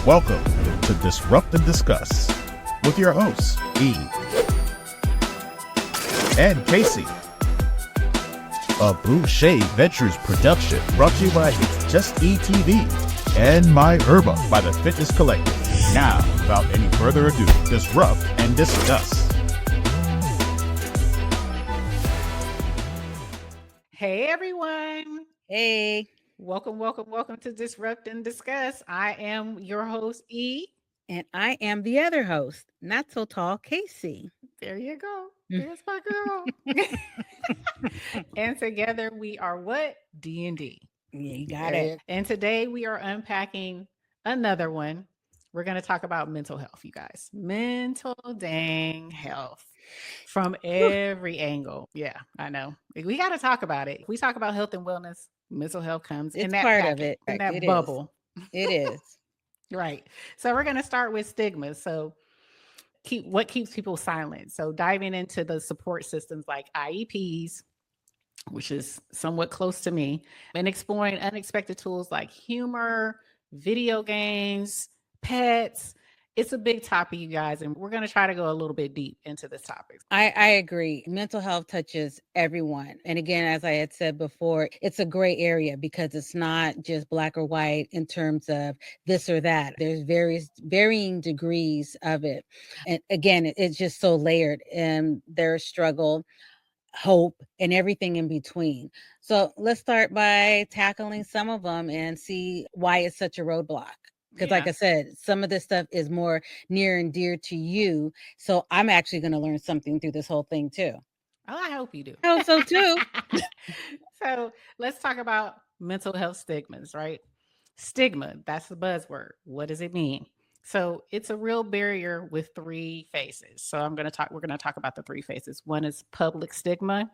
Welcome to Disrupt and Discuss with your hosts, E and KayCee. A Boucher Ventures production brought to you by Just E and My Herba by the Fitness Collective. Now, without any further ado, disrupt and discuss. Hey everyone. Hey. Welcome to Disrupt and Discuss. I am your host, E. And I am the other host, not so tall, KayCee. There you go. There's my girl. And together we are what? D&D. Yeah, you got it. And today we are unpacking another one. We're going to talk about mental health, you guys. Mental dang health from every angle. Yeah, I know. We got to talk about it. If we talk about health and wellness, mental health comes in that part packet, of it. in that it bubble. It is. Right. So we're going to start with stigmas. So what keeps people silent? So diving into the support systems like IEPs, which is somewhat close to me, and exploring unexpected tools like humor, video games, pets. It's a big topic, you guys, and we're going to try to go a little bit deep into this topic. I agree. Mental health touches everyone. And again, as I had said before, it's a gray area because it's not just black or white in terms of this or that. There's varying degrees of it. And again, it's just so layered, and there's struggle, hope, and everything in between. So let's start by tackling some of them and see why it's such a roadblock. Because like I said, some of this stuff is more near and dear to you. So I'm actually going to learn something through this whole thing too. Oh, I hope you do. I hope so too. So let's talk about mental health stigmas, right? Stigma, that's the buzzword. What does it mean? So it's a real barrier with three faces. So we're going to talk about the three faces. One is public stigma,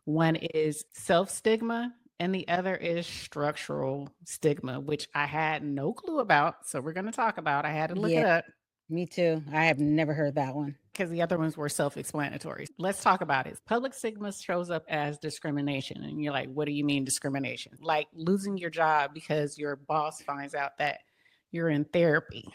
one is self-stigma, and the other is structural stigma, which I had no clue about. So we're going to talk about. I had to look it up. Me too. I have never heard that one. Because the other ones were self-explanatory. Let's talk about it. Public stigma shows up as discrimination. And you're like, what do you mean discrimination? Like losing your job because your boss finds out that you're in therapy.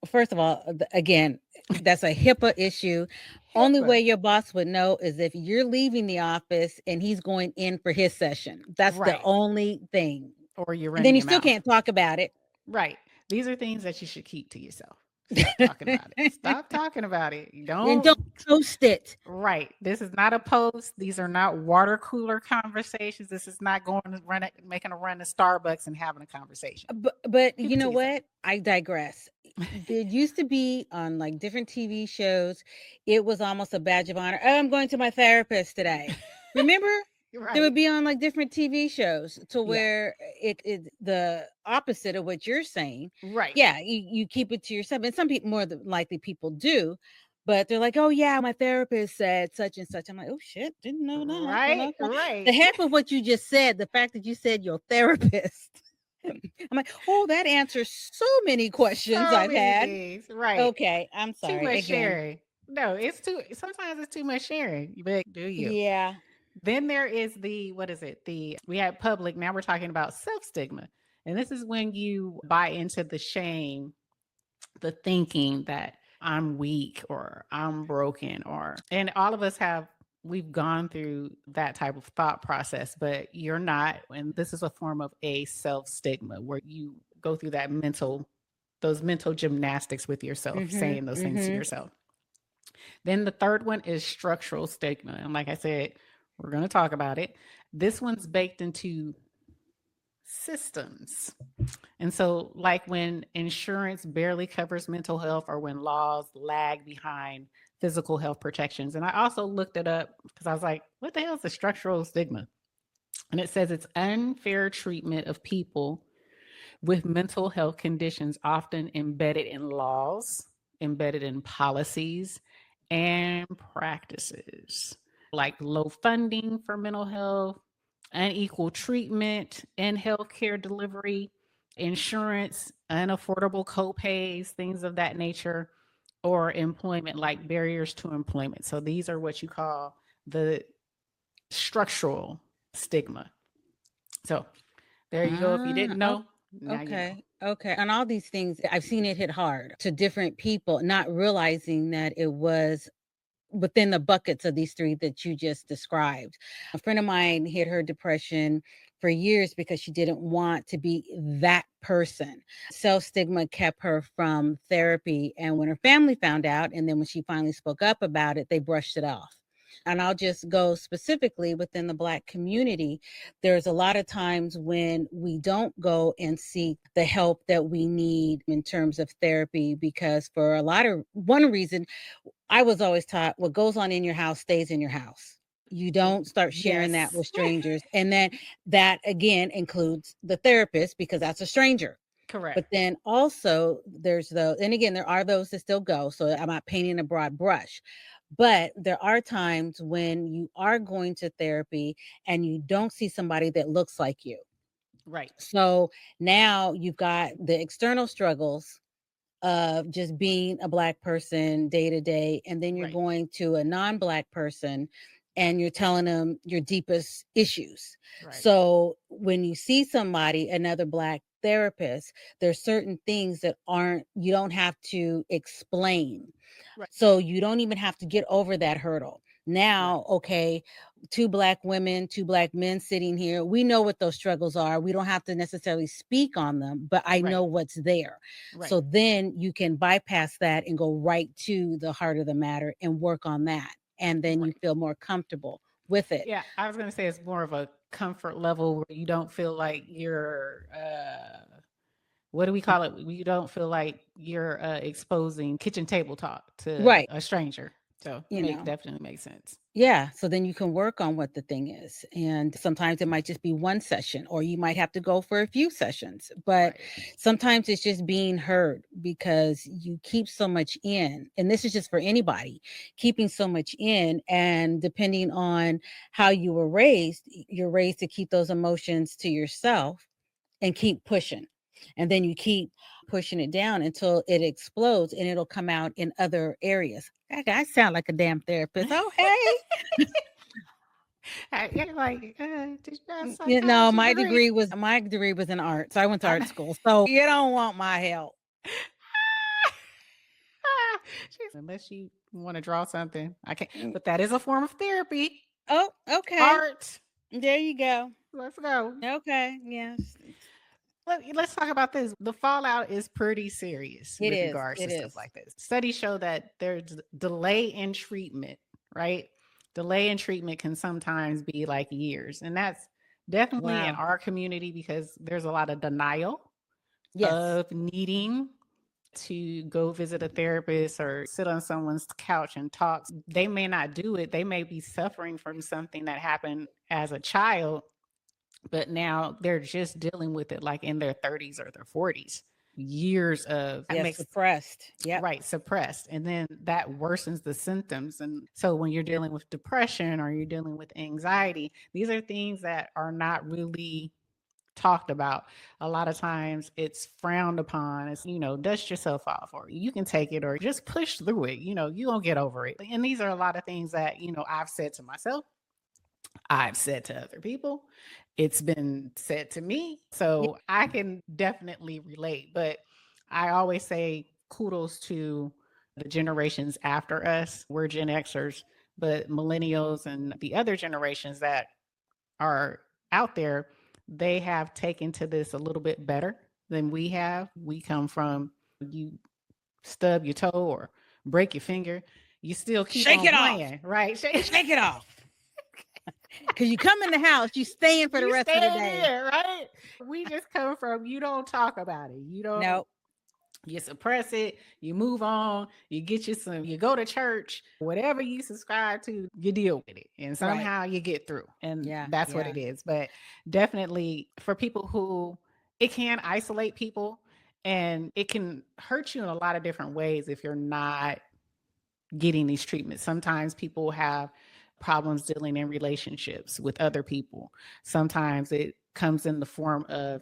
First of all, again, that's a HIPAA issue. Only way your boss would know is if you're leaving the office and he's going in for his session. That's the only thing. Or you're running. And then you still can't talk about it. Right. These are things that you should keep to yourself. Stop talking about it. Stop talking about it. Don't post it. Right. This is not a post. These are not water cooler conversations. This is not making a run to Starbucks and having a conversation. But you know what? I digress. It used to be on like different TV shows. It was almost a badge of honor. Oh, I'm going to my therapist today. Remember? Right. It would be on like different TV shows to where it the opposite of what you're saying. Right. Yeah, you keep it to yourself. And some people, more than likely people do, but they're like, oh yeah, my therapist said such and such. I'm like, oh shit, didn't know that. Right, right. The half of what you just said, the fact that you said your therapist. I'm like, oh, that answers so many questions I've had. Things. Right. Okay, I'm sorry. Too much sharing. No, sometimes it's too much sharing. But do you? Yeah. Then there is we had public, now we're talking about self-stigma. And this is when you buy into the shame, the thinking that I'm weak or I'm broken and all of us we've gone through that type of thought process, but you're not. And this is a form of a self-stigma where you go through those mental gymnastics with yourself, saying those things to yourself. Then the third one is structural stigma. And like I said, we're going to talk about it. This one's baked into systems. And so like when insurance barely covers mental health or when laws lag behind physical health protections. And I also looked it up because I was like, what the hell is a structural stigma? And it says it's unfair treatment of people with mental health conditions, often embedded in laws, embedded in policies and practices, like low funding for mental health, unequal treatment in healthcare delivery, insurance, unaffordable co-pays, things of that nature, or employment, like barriers to employment. So these are what you call the structural stigma. So there you go. If you didn't know, okay. Okay. And all these things, I've seen it hit hard to different people, not realizing that it was within the buckets of these three that you just described. A friend of mine hid her depression for years because she didn't want to be that person. Self stigma kept her from therapy. And when her family found out, and then when she finally spoke up about it, they brushed it off. And I'll just go specifically within the Black community. There's a lot of times when we don't go and seek the help that we need in terms of therapy, because for a lot of one reason, I was always taught what goes on in your house stays in your house. You don't start sharing that Yes. with strangers. And then that again includes the therapist because that's a stranger. But Correct. then also there's those, and again, there are those that still go. So I'm not painting a broad brush. But there are times when you are going to therapy and you don't see somebody that looks like you. Right. So now you've got the external struggles of just being a Black person day to day, and then you're Right. going to a non-Black person and you're telling them your deepest issues. Right. So when you see somebody, another Black therapist, there's certain things that aren't, you don't have to explain. Right. So you don't even have to get over that hurdle. Right. Now, okay, two Black women, two Black men sitting here, we know what those struggles are. We don't have to necessarily speak on them, but I Right. know what's there. Right. So then you can bypass that and go right to the heart of the matter and work on that. And then you Right. feel more comfortable with it. Yeah, I was going to say it's more of a comfort level where you don't feel like you're what do we call it? You don't feel like you're exposing kitchen table talk to Right. a stranger. So You know, definitely makes sense. yeah. So then you can work on what the thing is. And sometimes it might just be one session, or you might have to go for a few sessions. But Right. sometimes it's just being heard because you keep so much in. And this is just for anybody keeping so much in. And depending on how you were raised, you're raised to keep those emotions to yourself and keep pushing. And then you keep pushing it down until it explodes and it'll come out in other areas. I sound like a damn therapist. Oh, hey. You're like, did you have a You know, psychology degree? my degree was in art. So I went to I art know. school. So you don't want my help. Unless you want to draw something, I can't. Mm. But that is a form of therapy. Oh, okay. Art. There you go. Let's go. Okay. Yes. Let's talk about this. The fallout is pretty serious It with is. regards It to stuff is. like this. Studies show that there's delay in treatment, right? Delay in treatment can sometimes be like years. And that's definitely in Wow. our community because there's a lot of denial Yes. of needing to go visit a therapist or sit on someone's couch and talk. They may not do it. They may be suffering from something that happened as a child, but now they're just dealing with it like in their 30s or their 40s. Years of that Yes. makes Suppressed. Yep. right suppressed, and then that worsens the symptoms. And so when you're dealing with depression or you're dealing with anxiety, these are things that are not really talked about. A lot of times it's frowned upon. It's, dust yourself off, or you can take it, or just push through it. You don't get over it. And these are a lot of things that, I've said to myself, I've said to other people, it's been said to me. Yeah. So I can definitely relate. But I always say kudos to the generations after us. We're Gen Xers, but millennials and the other generations that are out there, they have taken to this a little bit better than we have. We come from, you stub your toe or break your finger, you still keep Shake on it off. playing, right? Shake it off. Because you come in the house, you staying for the You rest of the stay day. there, right? We just come from, you don't talk about it. No. You suppress it, you move on, you get you go to church, whatever you subscribe to, you deal with it. And Right. somehow you get through. And Yeah. that's what Yeah. it is. But definitely for people who, it can isolate people and it can hurt you in a lot of different ways if you're not getting these treatments. Sometimes people have problems dealing in relationships with other people. Sometimes it comes in the form of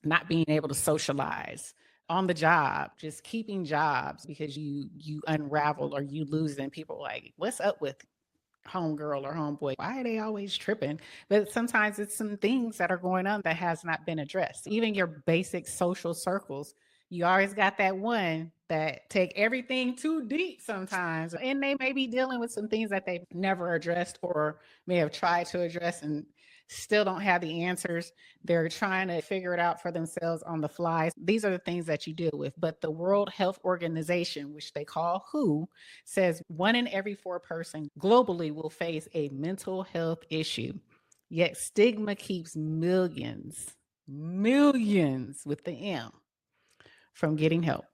not being able to socialize on the job, just keeping jobs because you unravel or you lose them. People are like, what's up with homegirl or homeboy, why are they always tripping? But sometimes it's some things that are going on that has not been addressed. Even your basic social circles, you always got that one that take everything too deep sometimes. And they may be dealing with some things that they've never addressed or may have tried to address and still don't have the answers. They're trying to figure it out for themselves on the fly. These are the things that you deal with. But the World Health Organization, which they call WHO, says 1 in every 4 person globally will face a mental health issue. Yet stigma keeps millions with the M, from getting help.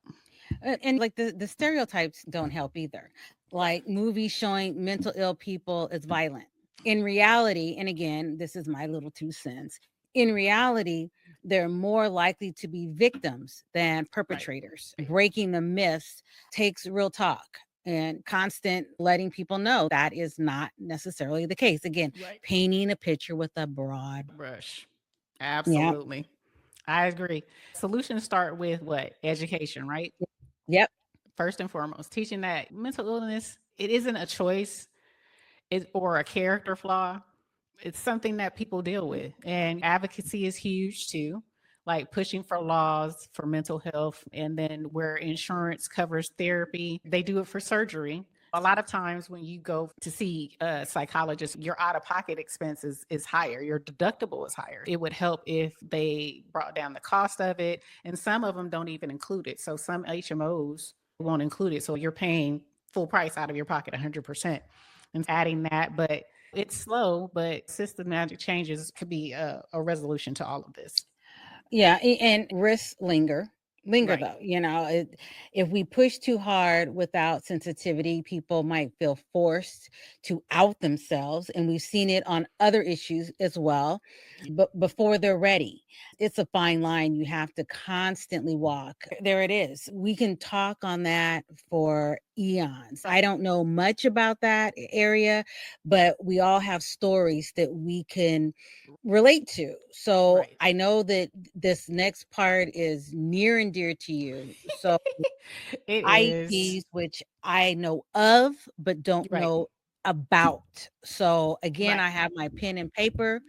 And like the stereotypes don't help either. Like movies showing mental ill people as violent. In reality, and again, this is my little 2 cents. In reality, they're more likely to be victims than perpetrators. Right. Breaking the myths takes real talk and constant letting people know that is not necessarily the case. Again, Right. painting a picture with a broad Brush. yeah. Absolutely. I agree. Solutions start with what? Education, right? Yep. First and foremost, teaching that mental illness, it isn't a choice or a character flaw. It's something that people deal with. And advocacy is huge too, like pushing for laws for mental health. And then where insurance covers therapy, they do it for surgery. A lot of times when you go to see a psychologist, your out of pocket expenses is higher, your deductible is higher. It would help if they brought down the cost of it. And some of them don't even include it. So some HMOs won't include it. So you're paying full price out of your pocket 100% and adding that. But it's slow, but systematic changes could be a resolution to all of this. Yeah, and risks linger Right. though. If we push too hard without sensitivity, people might feel forced to out themselves, and we've seen it on other issues as well. But before they're ready, it's a fine line you have to constantly walk. There it is. We can talk on that for eons. I don't know much about that area, but we all have stories that we can relate to. So Right. I know that this next part is near and dear to you. So It is. IEPs, which I know of but don't Right. know about. So again, Right. I have my pen and paper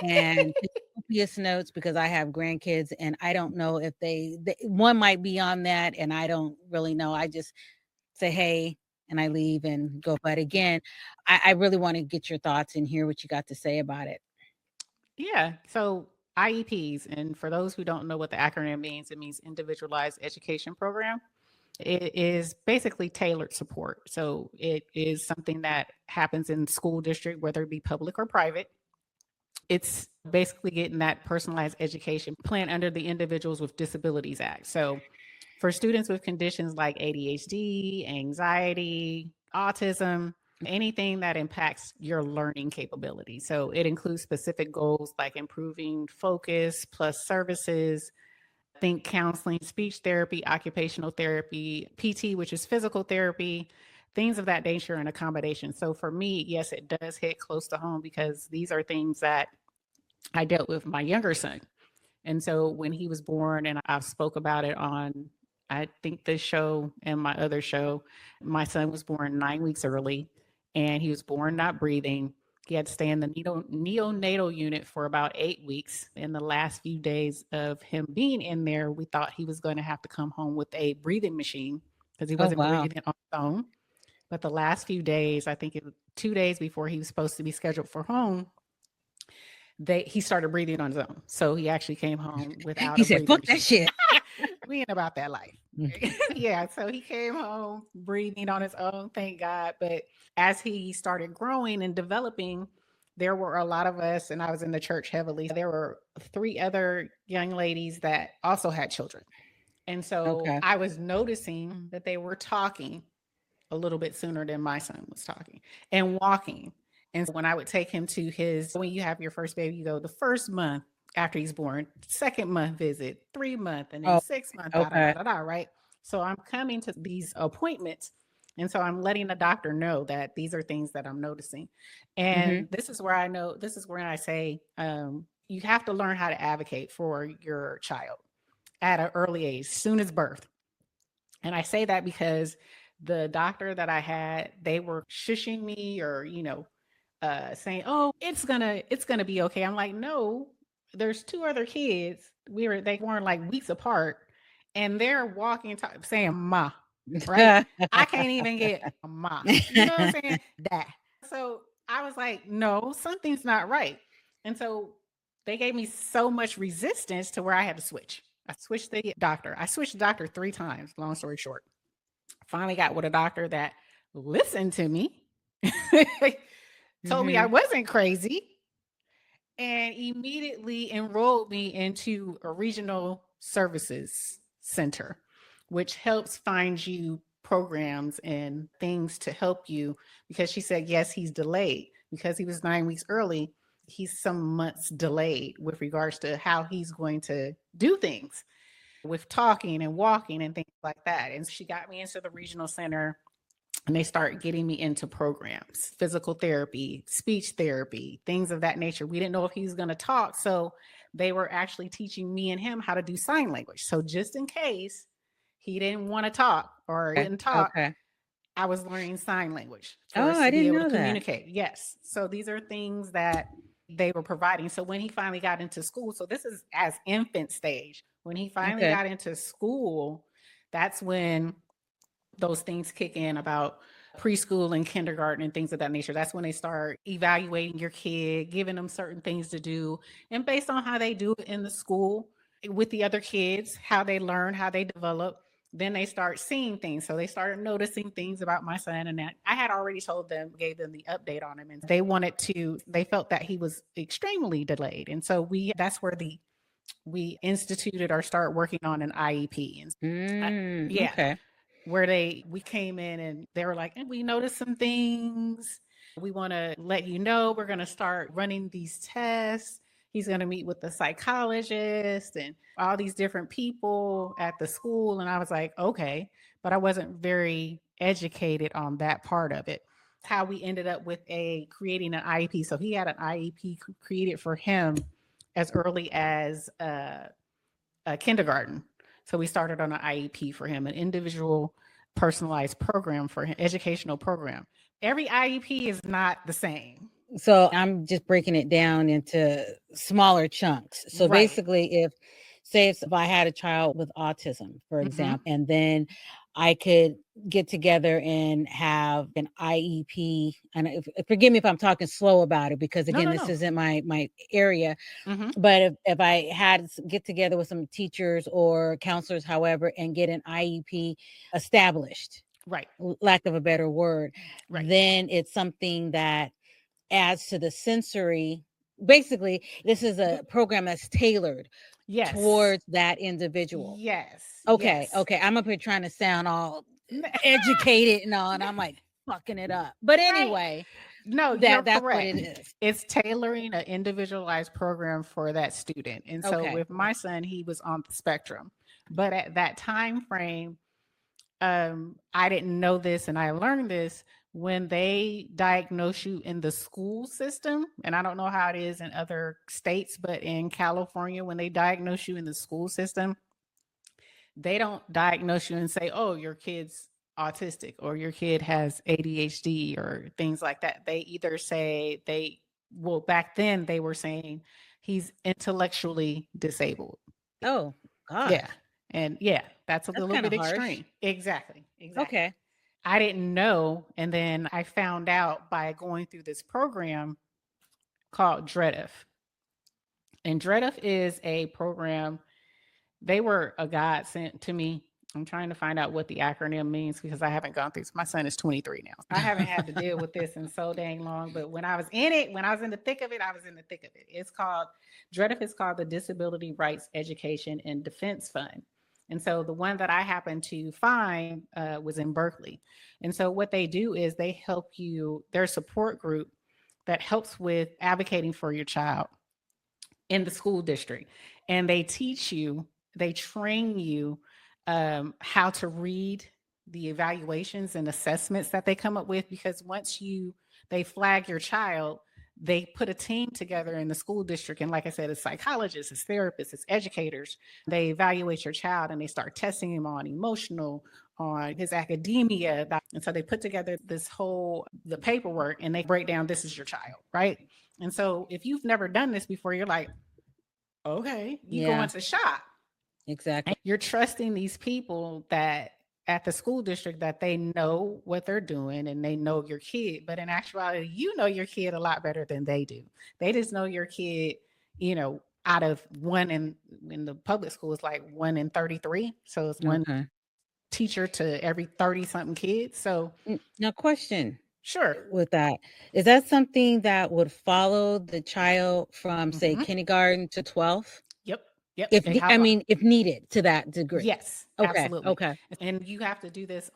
and take copious notes because I have grandkids and I don't know if one might be on that and I don't really know. I just say hey and I leave and go. But again, I really want to get your thoughts and hear what you got to say about it. Yeah. So IEPs, and for those who don't know what the acronym means, it means Individualized Education Program. It is basically tailored support. So it is something that happens in school district, whether it be public or private. It's basically getting that personalized education plan under the Individuals with Disabilities Act. So for students with conditions like ADHD, anxiety, autism, anything that impacts your learning capability. So it includes specific goals like improving focus plus services, think counseling, speech therapy, occupational therapy, PT, which is physical therapy, things of that nature and accommodation. So for me, yes, it does hit close to home because these are things that I dealt with my younger son. And so when he was born, and I've spoke about it on, I think this show and my other show, my son was born 9 weeks early and he was born not breathing. He had to stay in the neonatal unit for about 8 weeks. In the last few days of him being in there, we thought he was going to have to come home with a breathing machine because he Oh, wasn't wow. breathing on his own. But the last few days, I think it was 2 days before he was supposed to be scheduled for home, he started breathing on his own. So he actually came home without He a said, breathing fuck that machine. shit. We ain't about that life. Yeah. So he came home breathing on his own, thank God. But as he started growing and developing, there were a lot of us, and I was in the church heavily. There were 3 other young ladies that also had children. And so Okay. I was noticing that they were talking a little bit sooner than my son was talking and walking. And when I would take him to when you have your first baby, you go the first month after he's born, second month visit, 3 month, and then Oh, 6 month, da da da okay. da da, right? So I'm coming to these appointments. And so I'm letting the doctor know that these are things that I'm noticing. Hmm. And this is where I say, you have to learn how to advocate for your child at an early age, soon as birth. And I say that because The doctor that I had, they were shushing me or, saying, "Oh, it's gonna be okay." I'm like, "No, there's two other kids. They weren't like weeks apart, and they're walking, saying ma, right? I can't even get ma. You know what I'm saying? That. So I was like, no, something's not right. And so they gave me so much resistance to where I had to switch. I switched the doctor. I switched the doctor 3 times. Long story short, finally got with a doctor that listened to me, told me I Hmm. wasn't crazy, and immediately enrolled me into a regional services center, which helps find you programs and things to help you. Because she said, yes, he's delayed because he was 9 weeks early. He's some months delayed with regards to how he's going to do things with talking and walking and things like that. And she got me into the regional center, and they start getting me into programs, physical therapy, speech therapy, things of that nature. We didn't know if he was going to talk. So they were actually teaching me and him how to do sign language. So just in case he didn't want to talk or Okay. wouldn't talk, Okay. I was learning sign language for Oh, us I to be didn't able to know that. communicate. Yes. So these are things that they were providing. So when he finally got into school, so this is as infant stage, when he finally Okay. got into school, that's when those things kick in about preschool and kindergarten and things of that nature. That's when they start evaluating your kid, giving them certain things to do. And based on how they do it in the school with the other kids, how they learn, how they develop, then they start seeing things. So they started noticing things about my son, and that I had already told them, gave them the update on him. And they felt that he was extremely delayed. And so that's where we instituted or start working on an IEP. And yeah, Okay. where we came in and they were like, we noticed some things. We want to let you know we're going to start running these tests. He's going to meet with the psychologist and all these different people at the school. And I was like, okay, but I wasn't very educated on that part of it. How we ended up with creating an IEP. So he had an IEP created for him as early as kindergarten. So we started on an IEP for him, an individual personalized program for him, educational program. Every IEP is not the same. So I'm just breaking it down into smaller chunks. So Right. basically, if I had a child with autism, for Mm-hmm. example, and then I could get together and have an IEP, and forgive me if I'm talking slow about it, because No, again, no, this no. isn't my area. Mm-hmm. But if I had to get together with some teachers or counselors, however, and get an IEP established, Right. lack of a better word, Right. then it's something that adds to the sensory. Basically, this is a program that's tailored Yes. towards that individual. Yes. Okay, Yes. okay. I'm up here trying to sound all educated and all, and I'm like fucking it up. But Right. anyway, No, you're that's what correct. it is. It's tailoring an individualized program for that student. And so Okay. with my son, he was on the spectrum. But at that time frame, I didn't know this, and I learned this when they diagnose you in the school system. And I don't know how it is in other states, but in California, when they diagnose you in the school system, they don't diagnose you and say, oh, your kid's autistic or your kid has ADHD or things like that. They either say back then they were saying he's intellectually disabled. Oh Yeah. God, And yeah, that's a that's little kind of bit harsh. extreme. Exactly. Exactly. Okay. I didn't know. And then I found out by going through this program called DREDF. And DREDF is a program, they were a godsend to me. I'm trying to find out what the acronym means because I haven't gone through. My son is 23 now. I haven't had to deal with this in so dang long. But when I was in it, when I was in the thick of it, I was in the thick of it. It's called DREDF is called the Disability Rights Education and Defense Fund. And so the one that I happened to find was in Berkeley. And so what they do is they help you, their support group that helps with advocating for your child in the school district. And they teach you, they train you how to read the evaluations and assessments that they come up with. Because once they flag your child, they put a team together in the school district. And like I said, it's psychologists, it's therapists, it's educators. They evaluate your child and they start testing him on emotional, on his academia. And so they put together the paperwork and they break down, this is your child, right? And so if you've never done this before, you're like, okay, you go into shock. Exactly. You're trusting these people that at the school district that they know what they're doing and they know your kid. But in actuality, you know your kid a lot better than they do. They just know your kid, out of one in the public school, it's like 1 in 33. So it's one teacher to every 30 something kids. So now question. Sure. With that, is that something that would follow the child from say kindergarten to 12th? Yep. If needed to that degree. Yes, absolutely. Okay. And you have to do this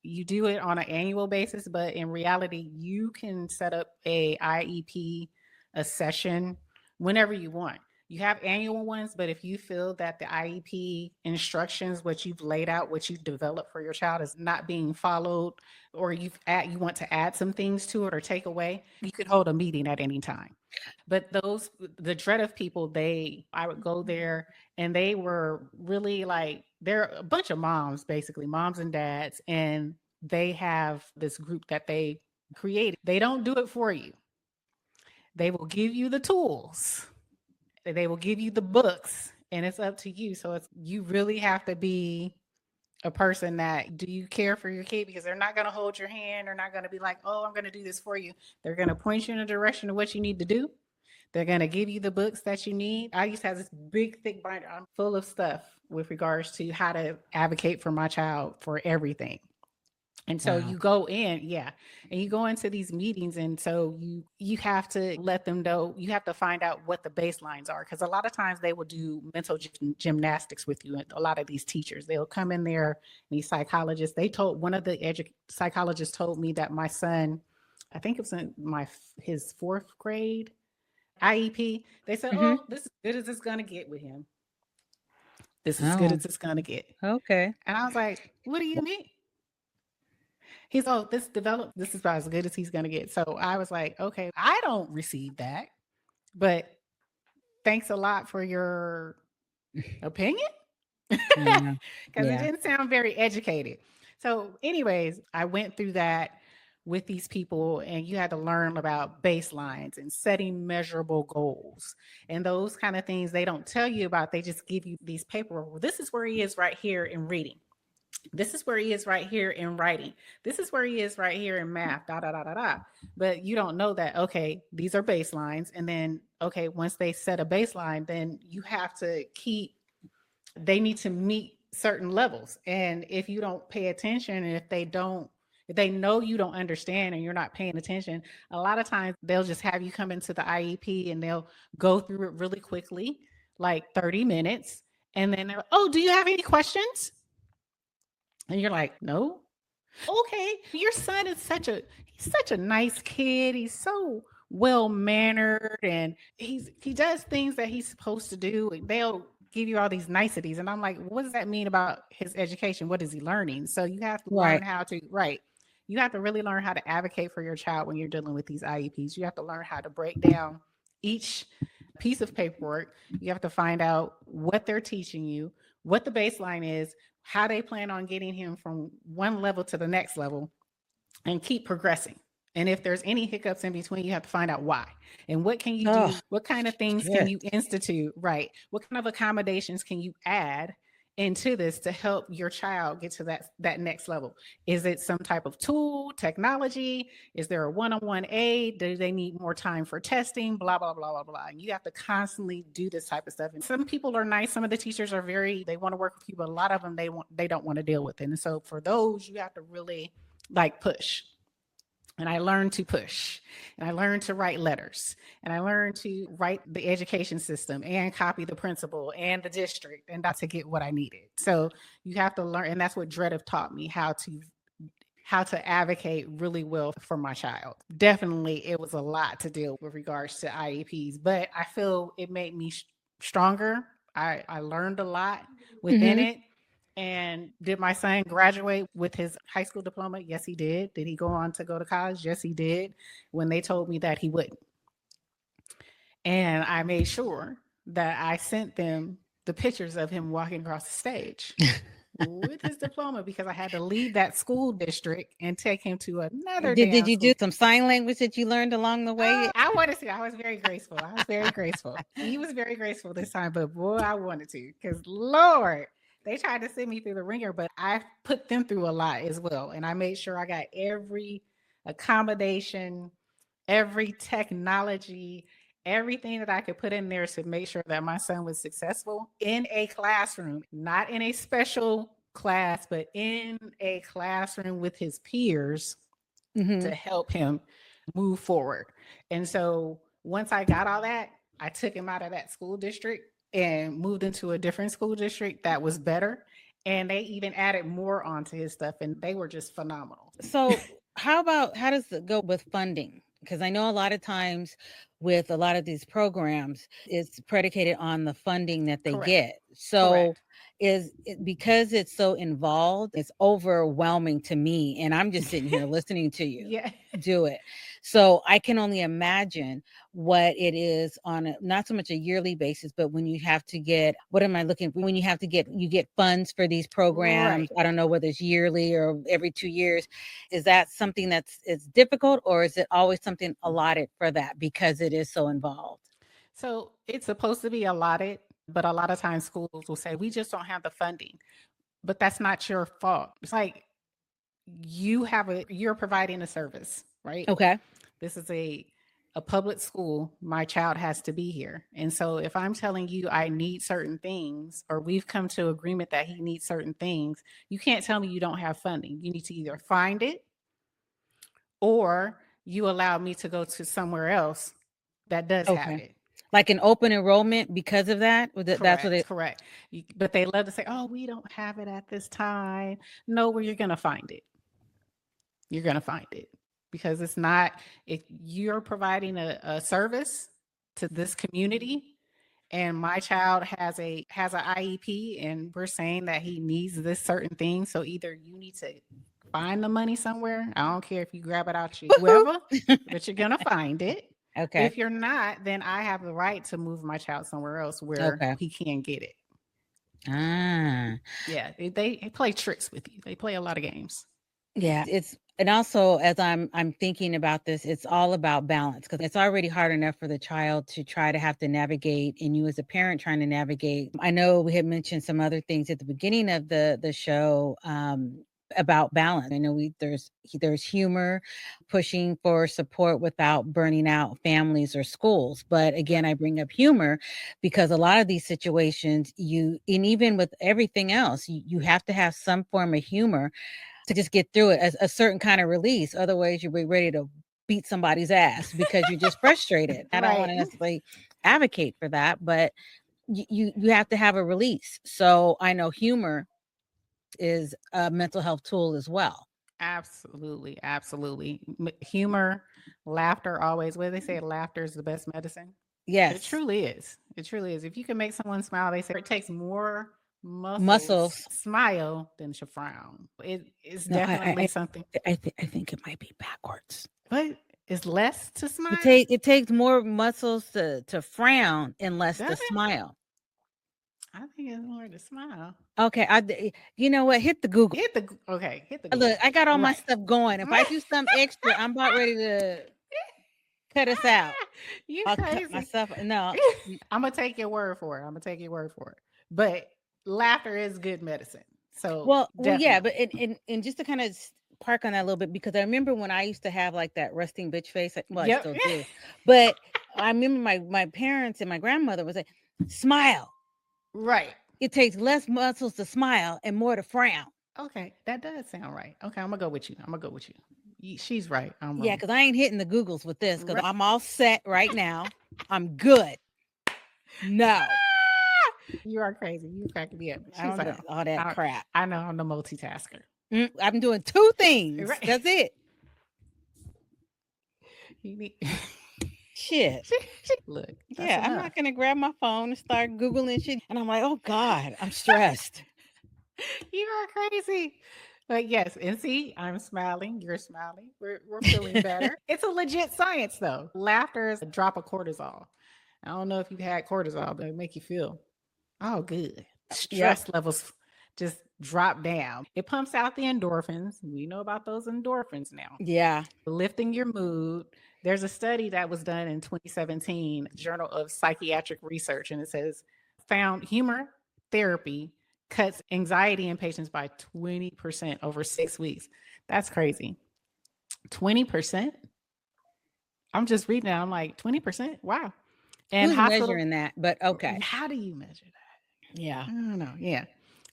you do it on an annual basis, but in reality, you can set up a IEP, a session whenever you want. You have annual ones, but if you feel that the IEP instructions, what you've laid out, what you've developed for your child is not being followed, or you want to add some things to it or take away, you could hold a meeting at any time. But the dread of people, I would go there and they were really like, they're a bunch of moms, basically moms and dads. And they have this group that they created. They don't do it for you. They will give you the tools. They will give you the books and it's up to you. So you really have to be a person that, do you care for your kid? Because they're not going to hold your hand. They're not going to be like, oh, I'm going to do this for you. They're going to point you in a direction of what you need to do. They're going to give you the books that you need. I used to have this big, thick binder. I'm full of stuff with regards to how to advocate for my child for everything. And so you go in, and you go into these meetings. And so you have to let them know, you have to find out what the baselines are. Because a lot of times they will do mental gymnastics with you. A lot of these teachers, they'll come in there, these psychologists, one of the psychologists told me that my son, I think it was in his 4th grade IEP, they said, oh, this is good as it's going to get with him. This is good as it's going to get. Okay. And I was like, what do you mean? He's, this is about as good as he's going to get. So I was like, okay, I don't receive that, but thanks a lot for your opinion. Because it didn't sound very educated. So anyways, I went through that with these people, and you had to learn about baselines and setting measurable goals and those kind of things they don't tell you about. They just give you these paperwork. Well, this is where he is right here in reading. This is where he is right here in writing. This is where he is right here in math, But you don't know that, okay, these are baselines. And then, okay, once they set a baseline, then you have to they need to meet certain levels. And if you don't pay attention, and if they know you don't understand and you're not paying attention, a lot of times they'll just have you come into the IEP and they'll go through it really quickly, like 30 minutes. And then they're like, oh, do you have any questions? And you're like, no. Okay, your son is such a nice kid. He's so well-mannered and he does things that he's supposed to do. And they'll give you all these niceties. And I'm like, what does that mean about his education? What is he learning? So you have to learn how to, you have to really learn how to advocate for your child when you're dealing with these IEPs. You have to learn how to break down each piece of paperwork. You have to find out what they're teaching you, what the baseline is, how they plan on getting him from one level to the next level, and keep progressing. And if there's any hiccups in between, you have to find out why. And what can you do? What kind of things can you institute? Right. What kind of accommodations can you add into this to help your child get to that next level? Is it some type of tool, technology? Is there a one-on-one aid? Do they need more time for testing? Blah, blah, blah, blah, blah. And you have to constantly do this type of stuff. And some people are nice. Some of the teachers are they want to work with you, but a lot of them, they don't want to deal with it. And so for those, you have to really push. And I learned to push, and I learned to write letters, and I learned to write the education system and copy the principal and the district, and not to get what I needed. So you have to learn, and that's what Dread have taught me, how to advocate really well for my child. Definitely, it was a lot to deal with regards to IEPs, but I feel it made me stronger. I learned a lot within it. And did my son graduate with his high school diploma? Yes, he did. Did he go on to go to college? Yes, he did. When they told me that he wouldn't. And I made sure that I sent them the pictures of him walking across the stage with his diploma because I had to leave that school district and take him to another Did damn you do school. some sign language that you learned along the way? I wanted to. I was very graceful. I was very graceful. He was very graceful this time, but boy, I wanted to because Lord, they tried to send me through the ringer, but I put them through a lot as well. And I made sure I got every accommodation, every technology, everything that I could put in there to make sure that my son was successful in a classroom, not in a special class, but in a classroom with his peers Mm-hmm. to help him move forward. And so once I got all that, I took him out of that school district and moved into a different school district that was better. And they even added more onto his stuff, and they were just phenomenal. So, how does it go with funding? Because I know a lot of times with a lot of these programs, it's predicated on the funding that they Correct. get. So, Correct. is it because it's so involved, it's overwhelming to me. And I'm just sitting here listening to you Yeah. do it. So I can only imagine what it is on a, not so much a yearly basis, but when you have to get, what am I looking for? When you get funds for these programs. Right. I don't know whether it's yearly or every 2 years. Is that something it's difficult, or is it always something allotted for that because it is so involved? So it's supposed to be allotted, but a lot of times schools will say, we just don't have the funding. But that's not your fault. It's like you're providing a service, right? Okay. This is a public school. My child has to be here. And so if I'm telling you I need certain things, or we've come to agreement that he needs certain things, you can't tell me you don't have funding. You need to either find it or you allow me to go to somewhere else that does have Okay. it. Like an open enrollment because of that? That's what it. Correct. But they love to say, oh, we don't have it at this time. No, where you're going to find it. You're going to find it because it's not, if you're providing a service to this community and my child has an IEP and we're saying that he needs this certain thing. So either you need to find the money somewhere. I don't care if you grab it out you whoever, but you're going to find it. Okay. If you're not, then I have the right to move my child somewhere else where Okay. he can get it. Ah. Yeah, they play tricks with you. They play a lot of games. Yeah, and also as I'm thinking about this, it's all about balance because it's already hard enough for the child to try to have to navigate, and you as a parent trying to navigate. I know we had mentioned some other things at the beginning of the show about balance. I know there's humor, pushing for support without burning out families or schools. But again, I bring up humor because a lot of these situations, and even with everything else, you have to have some form of humor to just get through it, as a certain kind of release. Otherwise, you'll be ready to beat somebody's ass because you're just frustrated. I don't want to Right. necessarily advocate for that, but you have to have a release. So I know humor is a mental health tool as well. Absolutely, absolutely. Humor, laughter always. What do they say? Laughter is the best medicine. It Yes, truly is. It truly is. If you can make someone smile, they say it takes more muscles muscles. smile than to frown. It is No, definitely something, I think it might be backwards. but it's less to smile. It takes more muscles to frown and less to Does it? smile. I think it's more to smile. Okay, you know what? Hit the Google. Hit the Google. Look, I got all my Right. stuff going. If I do something extra, I'm about ready to cut us out. You I'll cut crazy. myself. No, I'm gonna take your word for it. I'm gonna take your word for it. But laughter is good medicine. So well, yeah, but definitely. and just to kind of park on that a little bit, because I remember when I used to have like that resting bitch face. Well, I Yep. still do, but I remember my parents and my grandmother was like, "Smile. Right. It takes less muscles to smile and more to frown." Okay. That does sound right. Okay, I'm gonna go with you. I'm gonna go with you. She's right. I'm Yeah, wrong. because I ain't hitting the Googles with this because Right. I'm all set right now. I'm good. No, You are crazy. You cracking me up. I She's don't like, know all that crap. I know I'm the multitasker. I'm doing two things. Right. That's it. You need Shit. look. That's Yeah, I'm enough. not gonna grab my phone and start Googling shit. And I'm like, oh God, I'm stressed. You are crazy. But yes, and see, I'm smiling. You're smiling. We're feeling better. It's a legit science, though. Laughter is a drop of cortisol. I don't know if you've had cortisol, but it make you feel all good. Yep. Stress levels just drop down. It pumps out the endorphins. We know about those endorphins now. Yeah. Lifting your mood. There's a study that was done in 2017, Journal of Psychiatric Research, and it says found humor therapy cuts anxiety in patients by 20% over 6 weeks. That's crazy. 20%? I'm just reading it. I'm like, 20%? Wow. And Who's hospital, measuring that? But okay. how do you measure that? Yeah. I don't know. Yeah.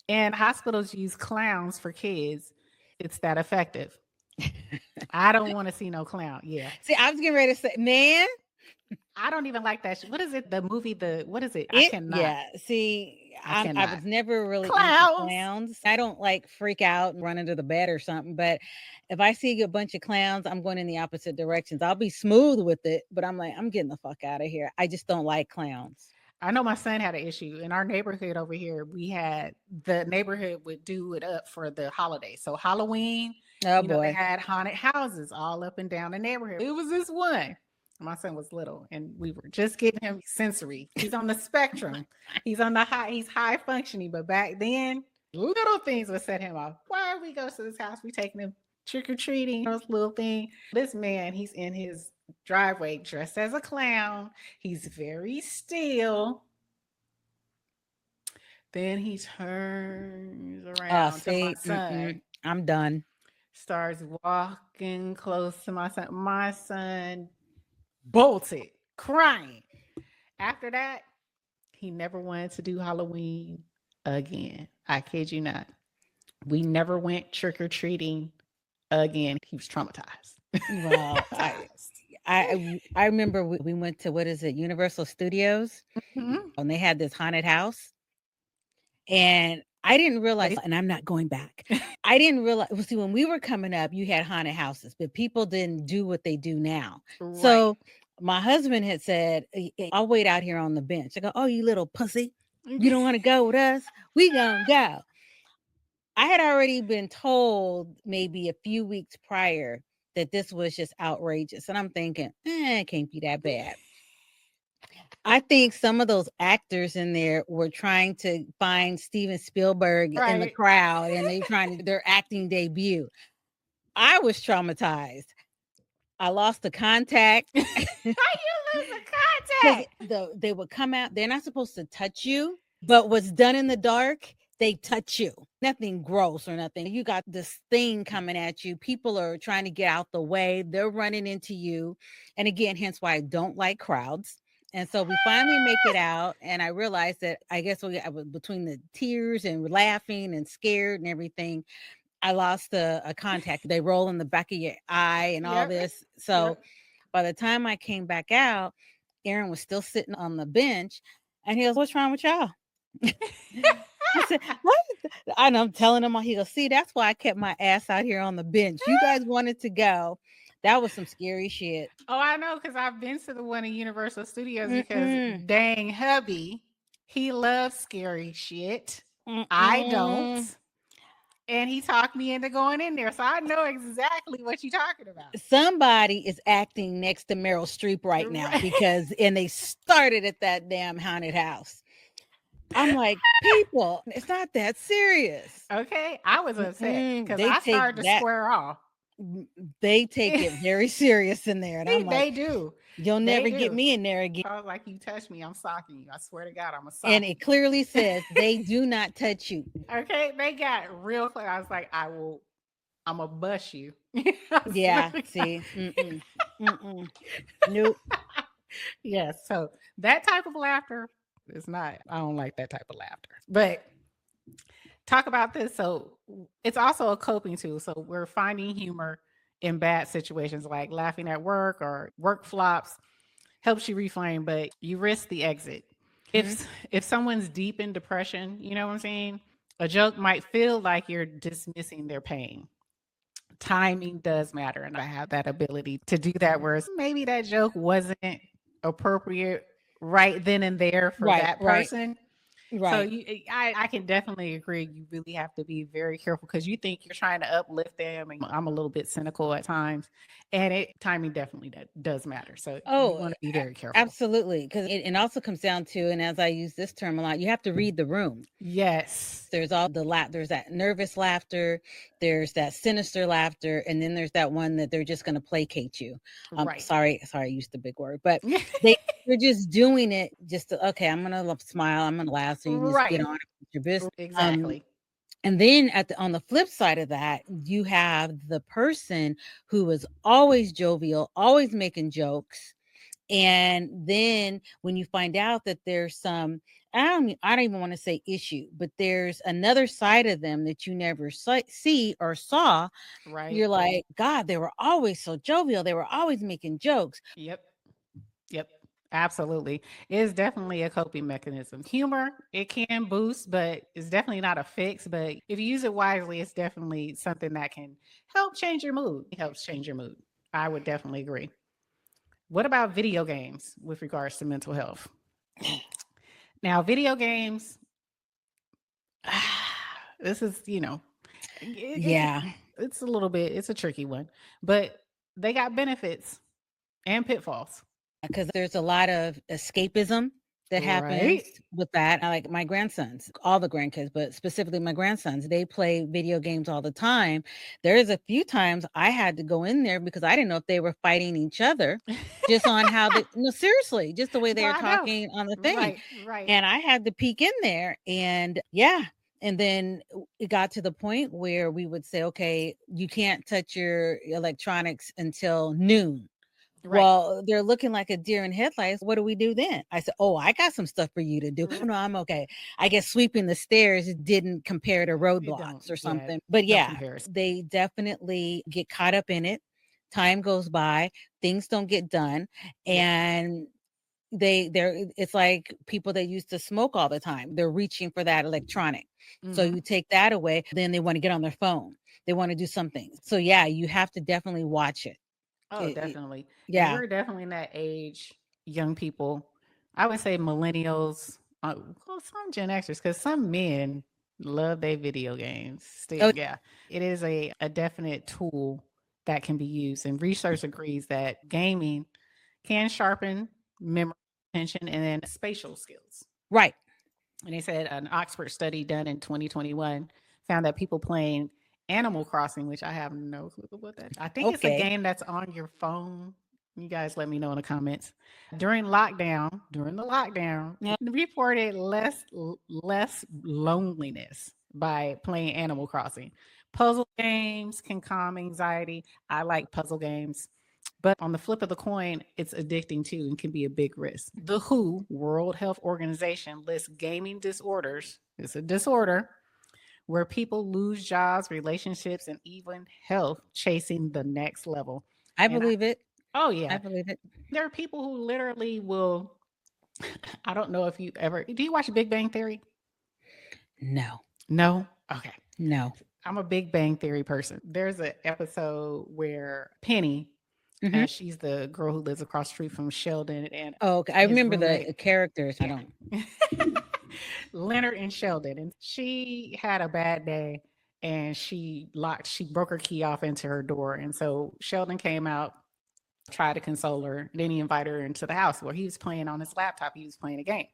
And hospitals use clowns for kids. It's that effective. I don't want to see no clown. Yeah. See, I was getting ready to say, man, I don't even like that. What is it? The movie, what is it? I cannot. yeah. See, I I cannot. was never really into Clowns. clowns. I don't like freak out and run under the bed or something. But if I see a bunch of clowns, I'm going in the opposite directions. I'll be smooth with it, but I'm like, I'm getting the fuck out of here. I just don't like clowns. I know my son had an issue in our neighborhood over here. The neighborhood would do it up for the holidays. So Halloween, Oh they boy. had haunted houses all up and down the neighborhood. It was this one. My son was little and we were just getting him sensory. He's on the spectrum. He's high functioning, but back then little things would set him off. Why we go to this house? We taking him trick-or-treating, those little things. This man, he's in his driveway dressed as a clown. He's very still. Then he turns around to my son. I'm done. Starts walking close to my son. My son bolted, crying. After that, he never wanted to do Halloween again. I kid you not. We never went trick-or-treating again. He was traumatized. Well, I remember we went to, what is it, Universal Studios, and they had this haunted house, and I didn't realize, and I'm not going back. I didn't realize. Well, see, when we were coming up, you had haunted houses, but people didn't do what they do now. Right. So my husband had said, "I'll wait out here on the bench." I go, "Oh, you little pussy, you don't want to go with us? We gonna go." I had already been told maybe a few weeks prior that this was just outrageous. And I'm thinking, it can't be that bad. I think some of those actors in there were trying to find Steven Spielberg in the crowd, and their acting debut. I was traumatized. I lost the contact. How you lose the contact? They would come out. They're not supposed to touch you, but what's done in the dark, they touch you. Nothing gross or nothing. You got this thing coming at you. People are trying to get out the way. They're running into you. And again, hence why I don't like crowds. And so we finally make it out. And I realized that I guess I was between the tears and laughing and scared and everything, I lost a contact. They roll in the back of your eye and all this. So by the time I came back out, Aaron was still sitting on the bench and he goes, "What's wrong with y'all?" I said, "What?" And I'm telling him, he goes, "See, that's why I kept my ass out here on the bench. You guys wanted to go." That was some scary shit. Oh, I know, because I've been to the one in Universal Studios because dang hubby, he loves scary shit. I don't. And he talked me into going in there. So I know exactly what you're talking about. Somebody is acting next to Meryl Streep right now and they started at that damn haunted house. I'm like, people, it's not that serious. Okay. I was upset because I started to square off. They take it very serious in there. And I'm like, they do. You'll never get me in there again. I was like, you touch me, I'm socking you. I swear to God, I'm a sock. And it clearly says they do not touch you. Okay. They got real clear. I was like, I'm going to bust you. Yeah. See? Nope. Yes. So that type of laughter is not, I don't like that type of laughter. But talk about this. So it's also a coping tool. So we're finding humor in bad situations, like laughing at work or work flops helps you reframe, but you risk the exit. If someone's deep in depression, you know what I'm saying? A joke might feel like you're dismissing their pain. Timing does matter. And I have that ability to do that, whereas maybe that joke wasn't appropriate right then and there for that person. So Right. I can definitely agree. You really have to be very careful because you think you're trying to uplift them, and I'm a little bit cynical at times, and timing definitely does matter. So you Oh, want to be very careful. absolutely. Because it also comes down to, and as I use this term a lot, you have to read the room. Yes. There's all the there's that nervous laughter, there's that sinister laughter, and then there's that one that they're just going to placate you. Right. Sorry, I used the big word, but they they're just doing it just to, okay, I'm gonna smile, I'm gonna laugh, so you can just get Right. on with your business. Exactly. And then on the flip side of that, you have the person who is always jovial, always making jokes, and then when you find out that there's some, I don't even want to say issue, but there's another side of them that you never see or saw, Right. you're like, God, they were always so jovial. They were always making jokes. Yep. Yep. Absolutely. It is definitely a coping mechanism. Humor, it can boost, but it's definitely not a fix. But if you use it wisely, it's definitely something that can help change your mood. It helps change your mood. I would definitely agree. What about video games with regards to mental health? Now, video games, this is, it's Yeah, it's a little bit, it's a tricky one, but they got benefits and pitfalls. because there's a lot of escapism that happens Right. with that. I like my grandsons, all the grandkids, but specifically my grandsons, they play video games all the time. There's a few times I had to go in there because I didn't know if they were fighting each other just on how they, no, seriously, just the way No, they were I know. talking on the thing. Right, right. And I had to peek in there and yeah. And then it got to the point where we would say, okay, you can't touch your electronics until noon. Right. Well, they're looking like a deer in headlights. What do we do then? I said, "Oh, I got some stuff for you to do." "Oh, no, I'm okay." I guess sweeping the stairs didn't compare to It don't, roadblocks or yeah, something. But no yeah, comparison. they definitely get caught up in it. Time goes by, things don't get done, Yep. and they're it's like people that used to smoke all the time. They're reaching for that electronic. So Hmm. you take that away, then they want to get on their phone. They want to do something. So yeah, you have to definitely watch it. Oh, definitely. And Yeah. we're definitely in that age, young people. I would say millennials, well, some Gen Xers, because some men love their video games. Still, Oh, yeah, it is a definite tool that can be used. And research agrees that gaming can sharpen memory, attention, and then spatial skills. right. And they said an Oxford study done in 2021 found that people playing Animal Crossing, which I have no clue what that. I think it's a Okay. game that's on your phone. You guys let me know in the comments. During the lockdown, Yeah. reported less loneliness by playing Animal Crossing. Puzzle games can calm anxiety. I like puzzle games. But on the flip of the coin, it's addicting too and can be a big risk. The WHO, World Health Organization, lists gaming disorders. It's a disorder where people lose jobs, relationships, and even health chasing the next level. I And believe it. oh I yeah, believe it. there are people who literally will. I don't know if you ever do you watch Big Bang Theory? No. No. Okay. No. I'm a Big Bang Theory person. There's an episode where Penny, Mhm. she's the girl who lives across the street from Sheldon and Oh, okay. I his remember roommate. the characters. I Yeah. don't. Leonard and Sheldon. And she had a bad day and she broke her key off into her door. And so Sheldon came out, tried to console her. Then he invited her into the house where he was playing on his laptop. He was playing a game.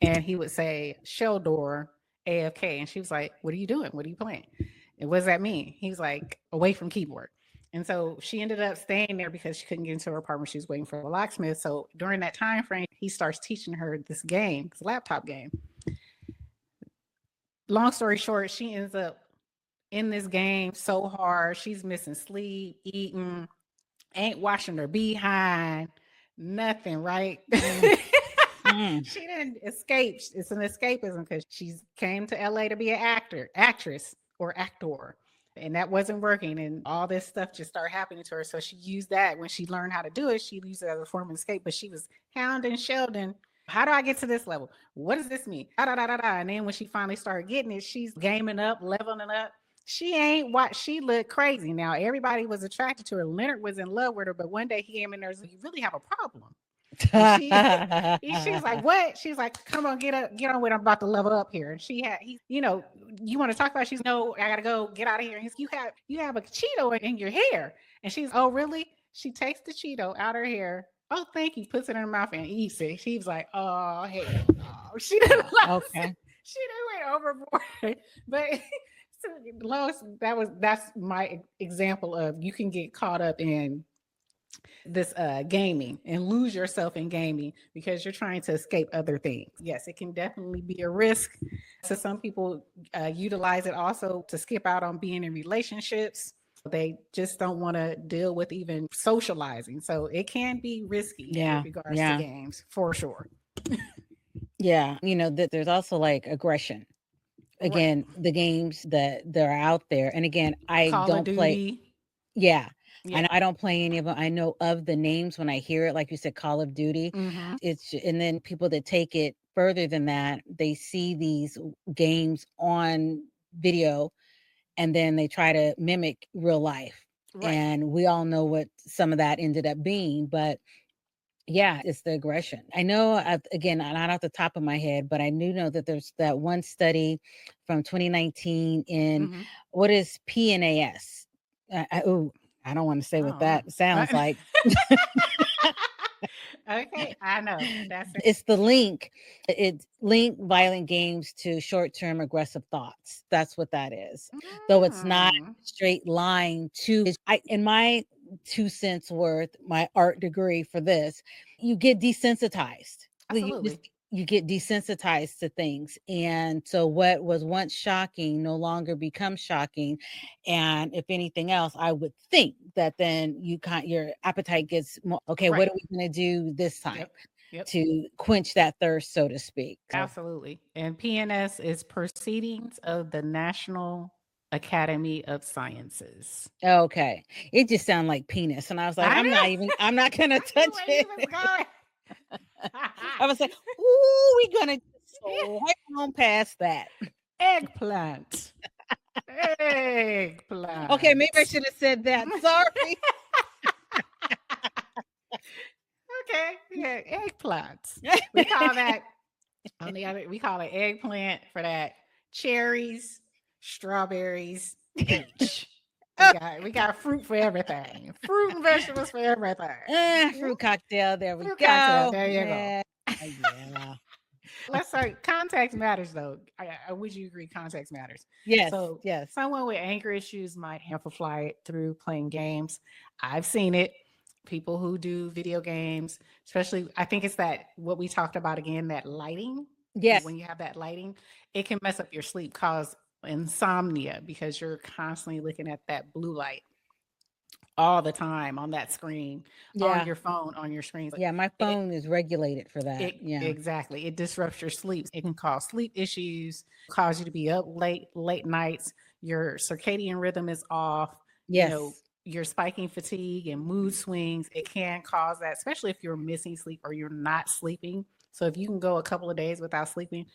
And he would say, Sheldor, AFK. And she was like, what are you doing? What are you playing? And what does that mean? He was like, away from keyboard. And so she ended up staying there because she couldn't get into her apartment. She was waiting for the locksmith. So during that time frame, he starts teaching her this game, this laptop game. Long story short, she ends up in this game so hard. She's missing sleep, eating, ain't washing her behind, nothing, right? Mm, mm. She didn't escape. It's an escapism because she's came to LA to be an actress or actor. And that wasn't working. And all this stuff just started happening to her. So she used that when she learned how to do it, she used it as a form of escape. But she was hounding Sheldon. How do I get to this level? What does this mean? Da, da, da, da, da. And then when she finally started getting it, she's gaming up, leveling up. She ain't what she looked crazy. Now everybody was attracted to her. Leonard was in love with her, but one day he came in there and said, you really have a problem. And she was like, what? She was like, come on, get on with it. I'm about to level up here. And you want to talk about, she's no, I gotta go, get out of here. And you have a Cheeto in your hair. And she's, oh, really? She takes the Cheeto out her hair. Oh, thank you. Puts it in her mouth and eats it. She was like, oh, hell no. She didn't Okay. she didn't went overboard. But so, Lois, that's my example of, you can get caught up in this gaming and lose yourself in gaming because you're trying to escape other things. Yes, it can definitely be a risk. So some people utilize it also to skip out on being in relationships. They just don't want to deal with even socializing. So it can be risky Yeah. with regards to Yeah. games, for sure. Yeah. That there's also like aggression. Right. Again, the games that are out there. And again, I Call of don't play. Duty. Yeah. Yeah. I don't play any of them. I know of the names when I hear it, like you said, Call of Duty. Mhm. And then people that take it further than that, they see these games on video and then they try to mimic real life. Right. And we all know what some of that ended up being, but yeah, it's the aggression. I know, again, not off the top of my head, but I do know that there's that one study from 2019 in Mhm. what is PNAS? I don't want to say what Oh, that sounds like. Okay, I know. That's it. It's the link. It's link violent games to short-term aggressive thoughts. That's what that is. Though it's not Mm. a straight line to, in my 2 cents worth, my art degree for this, you get desensitized. Absolutely. You get desensitized to things. And so what was once shocking no longer becomes shocking. And if anything else, I would think that then your appetite gets more, okay, what Right. are we going to do this time Yep. Yep. to quench that thirst, so to speak? So, Absolutely. And PNS is Proceedings of the National Academy of Sciences. okay. It just sounded like penis. And I was like, I I'm not going to knew touch where it. you was going. I was like, ooh, we're going to swipe on past that. Eggplant. Eggplant. Okay, maybe I should have said that. Sorry. Okay. Yeah, eggplants. We call that on the other, we call it eggplant for that. Cherries, strawberries, peach. We got fruit for everything. Fruit and vegetables for everything. Fruit cocktail. There we Fruit go. cocktail. There you go. Yeah. Yeah. Let's say context matters, though. Would you agree context matters? Yes. So Yes. someone with anger issues might amplify it through playing games. I've seen it. People who do video games, especially, I think it's that what we talked about again, that lighting. Yes. When you have that lighting, it can mess up your sleep, cause insomnia because you're constantly looking at that blue light all the time on that screen, Yeah. on your phone, on your screen. Yeah, my phone is regulated for that. Yeah. Exactly. It disrupts your sleep. It can cause sleep issues, cause you to be up late nights. Your circadian rhythm is off. Yes. You're spiking fatigue and mood swings. It can cause that, especially if you're missing sleep or you're not sleeping. So if you can go a couple of days without sleeping,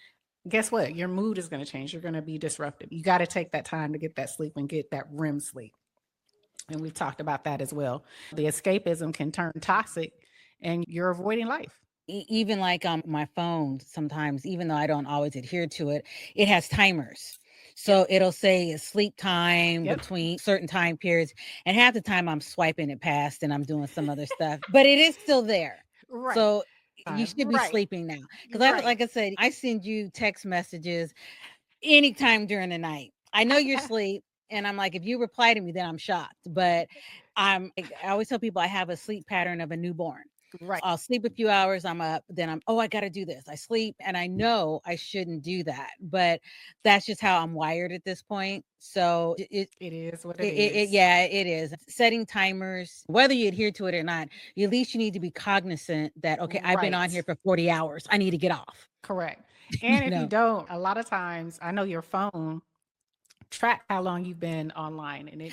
guess what? Your mood is going to change. You're going to be disruptive. You got to take that time to get that sleep and get that REM sleep. And we've talked about that as well. The escapism can turn toxic and you're avoiding life. Even like on my phone, sometimes, even though I don't always adhere to it, it has timers. So it'll say sleep time between certain time periods. And half the time I'm swiping it past and I'm doing some other stuff, but it is still there. Right. So you should be sleeping now. Because like I said, I send you text messages anytime during the night. I know you're asleep. And I'm like, if you reply to me, then I'm shocked. But I always tell people I have a sleep pattern of a newborn. Right. I'll sleep a few hours, I'm up, then I got to do this. I sleep and I know I shouldn't do that, but that's just how I'm wired at this point. So it is what it is. Yeah, it is. Setting timers, whether you adhere to it or not, at least you need to be cognizant that, okay, I've been on here for 40 hours. I need to get off. Correct. And if you don't, a lot of times, I know your phone track how long you've been online, and it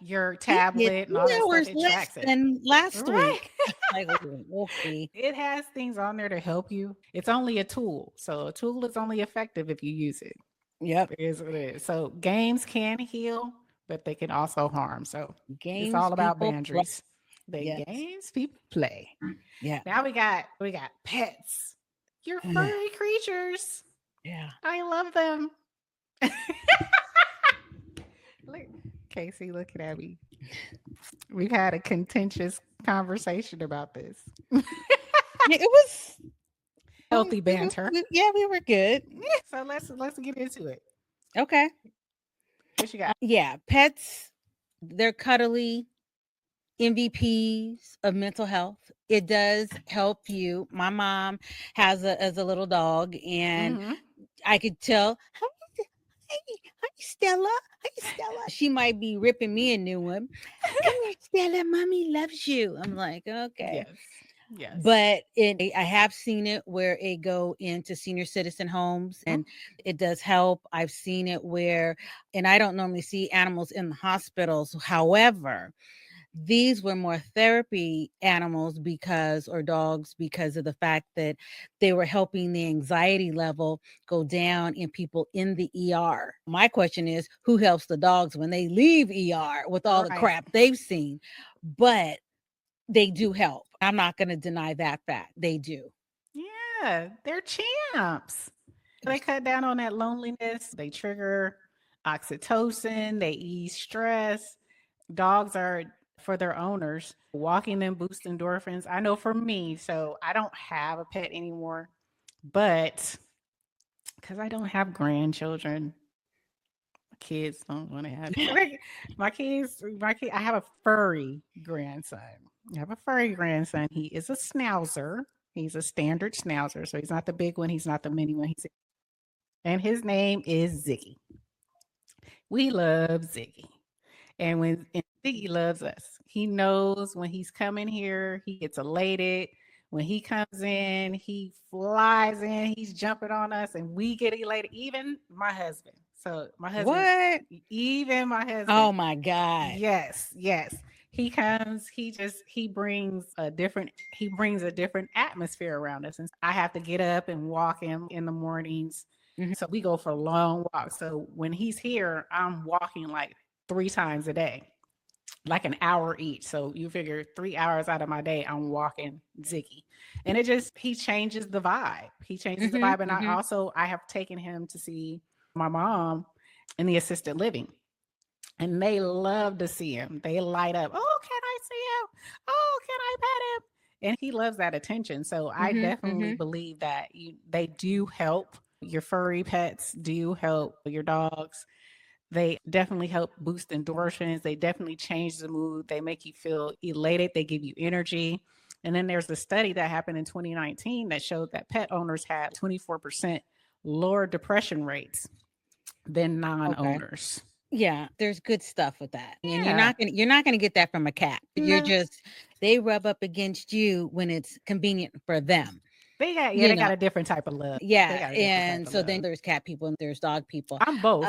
your tablet and all that stuff, it tracks it. Than last week. Like, okay. It has things on there to help you. It's only a tool, so a tool is only effective if you use it. Yep, it is what it is. So games can heal, but they can also harm. So games, it's all about boundaries. The Yes. games people play. Yeah. Now we got pets. You're furry creatures. Yeah. I love them. Look, KayCee looking at me. We've had a contentious conversation about this. Yeah, it was Healthy banter. Yeah, we were good. So let's get into it. Okay. What you got? Yeah, pets, they're cuddly MVPs of mental health. It does help you. My mom has a little dog, and Mhm. I could tell, hi Stella, hi Stella. She might be ripping me a new one. Come here, Stella. Mommy loves you. I'm like, okay. Yes. Yes. But I have seen it where it go into senior citizen homes, and it does help. I've seen it where, and I don't normally see animals in the hospitals. However, these were more therapy animals or dogs because of the fact that they were helping the anxiety level go down in people in the ER. My question is, who helps the dogs when they leave ER with all the crap they've seen? But they do help. I'm not going to deny that fact. They do. Yeah, they're champs. They cut down on that loneliness. They trigger oxytocin. They ease stress. Dogs are for their owners. Walking them boosts endorphins. I know for me, so I don't have a pet anymore, but because I don't have grandchildren, kids don't want to have my kids. I have a furry grandson. I have a furry grandson. He is a schnauzer. He's a standard schnauzer, so he's not the big one. He's not the mini one. And his name is Ziggy. We love Ziggy. And Ziggy loves us. He knows when he's coming here, he gets elated. When he comes in, he flies in, he's jumping on us, and we get elated. Even my husband. So my husband, What? Even my husband. Oh my God. Yes, yes. He comes, he brings a different atmosphere around us. And I have to get up and walk him in the mornings. So we go for long walks. So when he's here, I'm walking like 3 times a day, like an hour each. So you figure 3 hours out of my day, I'm walking Ziggy. And he changes the vibe. He changes the vibe. And I have taken him to see my mom in the assisted living. And they love to see him. They light up. Oh, can I see him? Oh, can I pet him? And he loves that attention. So I definitely believe that they do help. Your furry pets do help your dogs. They definitely help boost endorphins. They definitely change the mood. They make you feel elated. They give you energy. And then there's a study that happened in 2019 that showed that pet owners had 24% lower depression rates than non-owners. Yeah, there's good stuff with that. And you're not gonna get that from a cat. They rub up against you when it's convenient for them. They got a different type of love. Yeah. And so then there's cat people and there's dog people. I'm both.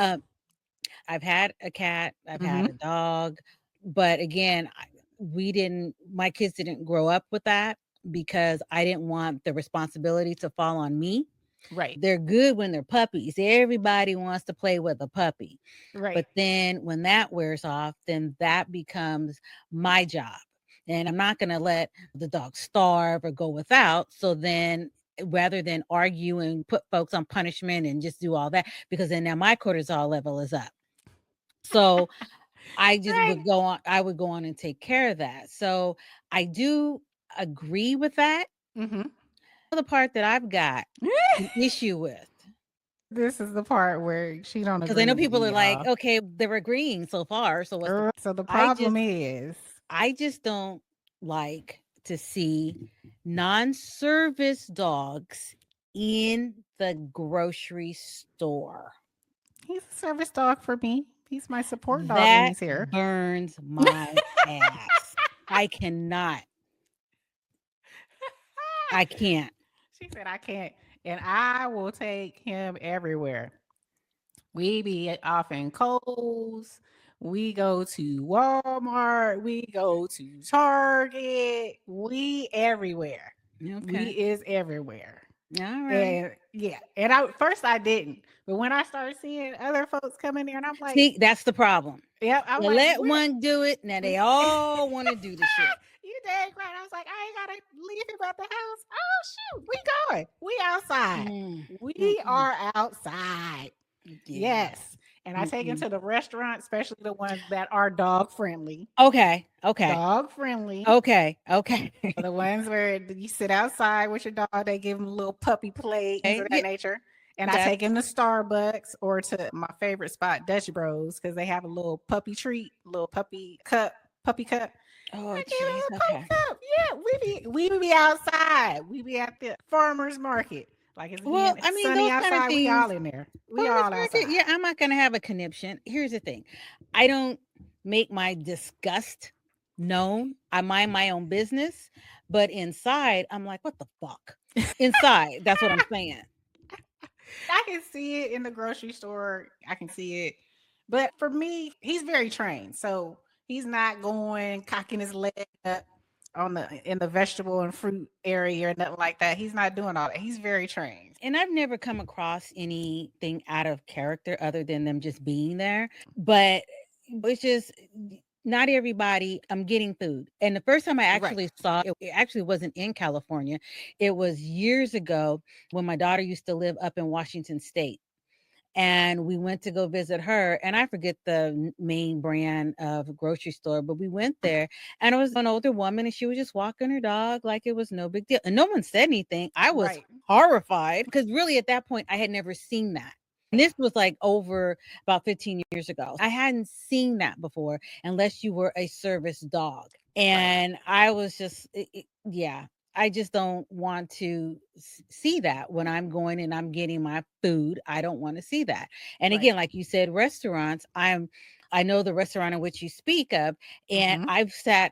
I've had a cat, I've had a dog, but again, my kids didn't grow up with that because I didn't want the responsibility to fall on me. Right. They're good when they're puppies. Everybody wants to play with a puppy. Right. But then when that wears off, then that becomes my job. And I'm not going to let the dog starve or go without. So then rather than argue and put folks on punishment and just do all that, because then now my cortisol level is up. So I just would go on and take care of that. So I do agree with that. The part that I've got an issue with. This is the part where she don't agree. Because I know people are like, okay, they're agreeing so far. So the problem is I just don't like to see non-service dogs in the grocery store. He's a service dog for me. He's my support dog when he's here. Burns my ass. I cannot. I can't. She said I can't. And I will take him everywhere. We be off in Kohl's. We go to Walmart. We go to Target. We everywhere. We is everywhere. All right. And and first I didn't. But when I started seeing other folks come in there and I'm like, see, that's the problem. Yeah, let one do it. Now they all want to do the shit. You dang right. I was like, I ain't gotta leave him at the house. Oh shoot, we going. We outside. Mm, We mm-mm. are outside. Yeah. Yes. And I take him Mm-mm. to the restaurant, especially the ones that are dog friendly. Okay. Okay. Dog friendly. Okay. Okay. The ones where you sit outside with your dog, they give him a little puppy plate, things of that Yeah, nature. And I that's take him to Starbucks or to my favorite spot, Dutch Bros, because they have a little puppy treat, little puppy cup. oh I give him jeez. a puppy Okay. cup. Yeah, we be outside. We be at the farmer's market. Like it's Well, being I mean, sunny those kind of outside. We things, all in there. We farmers all market, outside. yeah, I'm not gonna have a conniption. Here's the thing. I don't make my disgust known. I mind my own business, but inside, I'm like, what the fuck? Inside, that's what I'm saying. I can see it in the grocery store. I can see it. But for me, he's very trained. So he's not going cocking his leg up on the in the vegetable and fruit area or nothing like that. He's not doing all that. He's very trained. And I've never come across anything out of character other than them just being there. But it's just not everybody. I'm getting food. And the first time I Right. actually saw it, it actually wasn't in California. It was years ago when my daughter used to live up in Washington State. And we went to go visit her, and I forget the main brand of grocery store, but we went there, and it was an older woman, and she was just walking her dog like it was no big deal, and no one said anything. I was Right. horrified because really at that point I had never seen that. And this was like over about 15 years ago. I hadn't seen that before unless you were a service dog. Right. And I was just, yeah, I just don't want to see that when I'm going and I'm getting my food. I don't want to see that. And Right. again, like you said, restaurants, I know the restaurant in which you speak of, and Mm-hmm.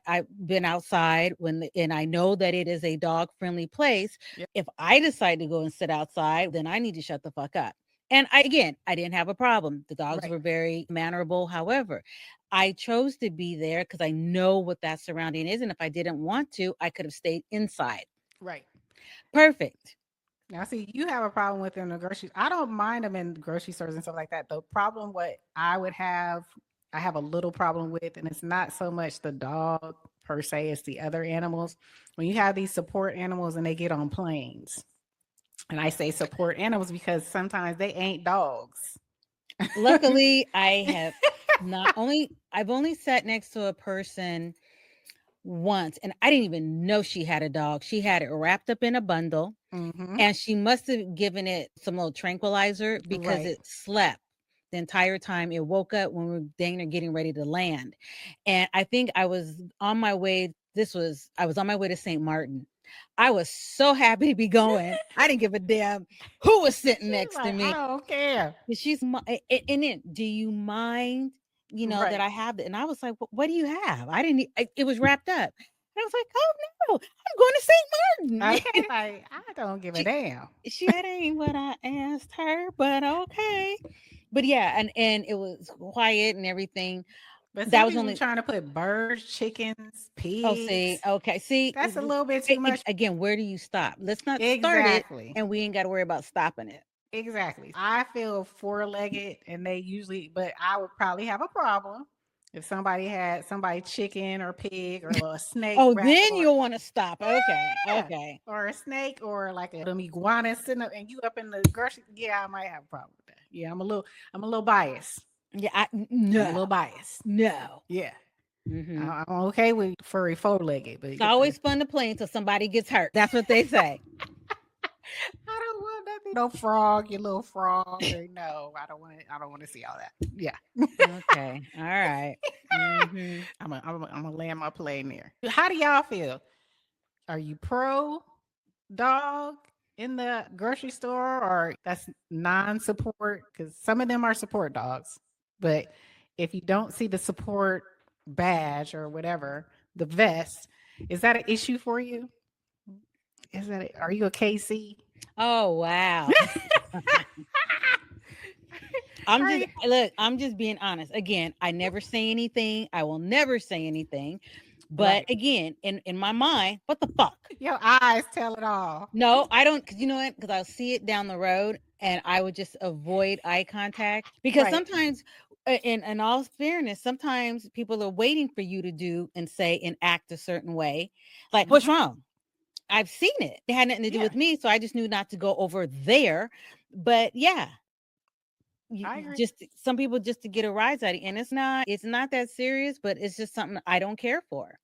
I've been outside and I know that it is a dog friendly place. Yep. If I decide to go and sit outside, then I need to shut the fuck up. And I didn't have a problem. The dogs Right. were very mannerable. However, I chose to be there because I know what that surrounding is. And if I didn't want to, I could have stayed inside. Right. Perfect. Now, see, you have a problem with them in the grocery. I don't mind them in grocery stores and stuff like that. The problem, what I would have, I have a little problem with, and it's not so much the dog per se, it's the other animals. When you have these support animals and they get on planes, and I say support animals because sometimes they ain't dogs. Luckily, I've only sat next to a person once, and I didn't even know she had a dog. She had it wrapped up in a bundle, Mm-hmm. and she must have given it some little tranquilizer because Right. it slept the entire time. It woke up when we were dang near getting ready to land. And I think I was on my way. I was on my way to St. Martin. I was so happy to be going. I didn't give a damn who was sitting She's next to like, I me. don't care. And and then, do you mind, that Right. I have it? And I was like, what do you have? I didn't, it was wrapped up. And I was like, oh no, I'm going to St. Okay. Martin. Like, I don't give a she, damn. that ain't what I asked her, but okay. But yeah, and it was quiet and everything. But That some was people only, trying to put birds, chickens, oh, see, pigs. okay, see, That's a little bit too much. again, where do you stop? Let's not start it, Exactly. and we ain't got to worry about stopping it. Exactly. I feel four-legged and they usually, but I would probably have a problem if somebody had somebody chicken or pig or a snake Oh, wrap then or you'll want to stop. Okay, yeah, okay. or a snake or like a them iguana sitting up and you up in the grocery. Yeah, I might have a problem with that. Yeah, I'm a little biased. Yeah, I'm a little no, biased. no. Yeah. Hmm. I'm okay with furry four-legged, but It's always fun to play until somebody gets hurt. That's what they say. I don't want nothing. No frog, you little frog. Or no, I don't want it. I don't want to see all that. Yeah. Okay, all right. Hmm. I'm gonna land my plane there. How do y'all feel? Are you pro dog in the grocery store or that's non-support? Because some of them are support dogs. But if you don't see the support badge or whatever, the vest, is that an issue for you? Are you a KC? Oh wow. Are you? I'm just being honest. Again, I never say anything. I will never say anything. But Right. again, in my mind, what the fuck? Your eyes tell it all. No, I don't, because you know what? Because I'll see it down the road and I would just avoid eye contact because Right. sometimes in all fairness, sometimes people are waiting for you to do and say and act a certain way. Like, what's wrong? I've seen it. It had nothing to do Yeah, with me, so I just knew not to go over there. But yeah, I agree. just some people just to get a rise out of it. And it's not that serious, but it's just something I don't care for.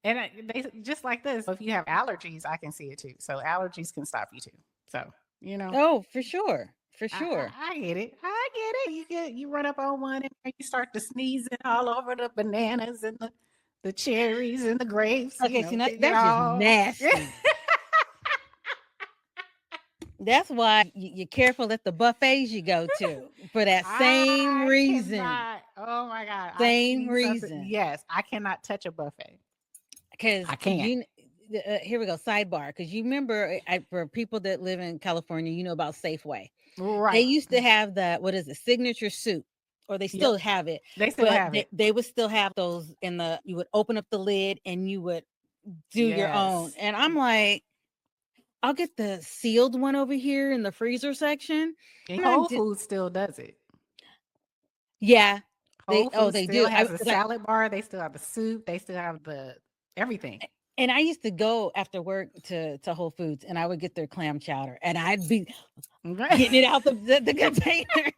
And they just like this. If you have allergies, I can see it too. So allergies can stop you too. So you know, Oh, for sure. For I, sure. I get it. I get it. You run up on one and you start to sneezing all over the bananas and the cherries and the grapes. You Okay, see, know, now they get that's just all. nasty. That's why you're careful at the buffets you go to for that same I reason. cannot. Oh my god! I Same see something. reason. Yes, I cannot touch a buffet. Because I can't. here we go, sidebar. Because you remember, for people that live in California, you know about Safeway. They Right. used to have the, what is it, signature soup, or they Yep. still have it, They still but have it. they would still have those you would open up the lid and you would do your own. Yes. And I'm like, I'll get the sealed one over here in the freezer section. And I'm not Whole just, Foods still does it. yeah, Whole Foods they still do. has a salad bar. They still have the soup. They still have the everything. And I used to go after work to Whole Foods, and I would get their clam chowder, and I'd be getting it out the container.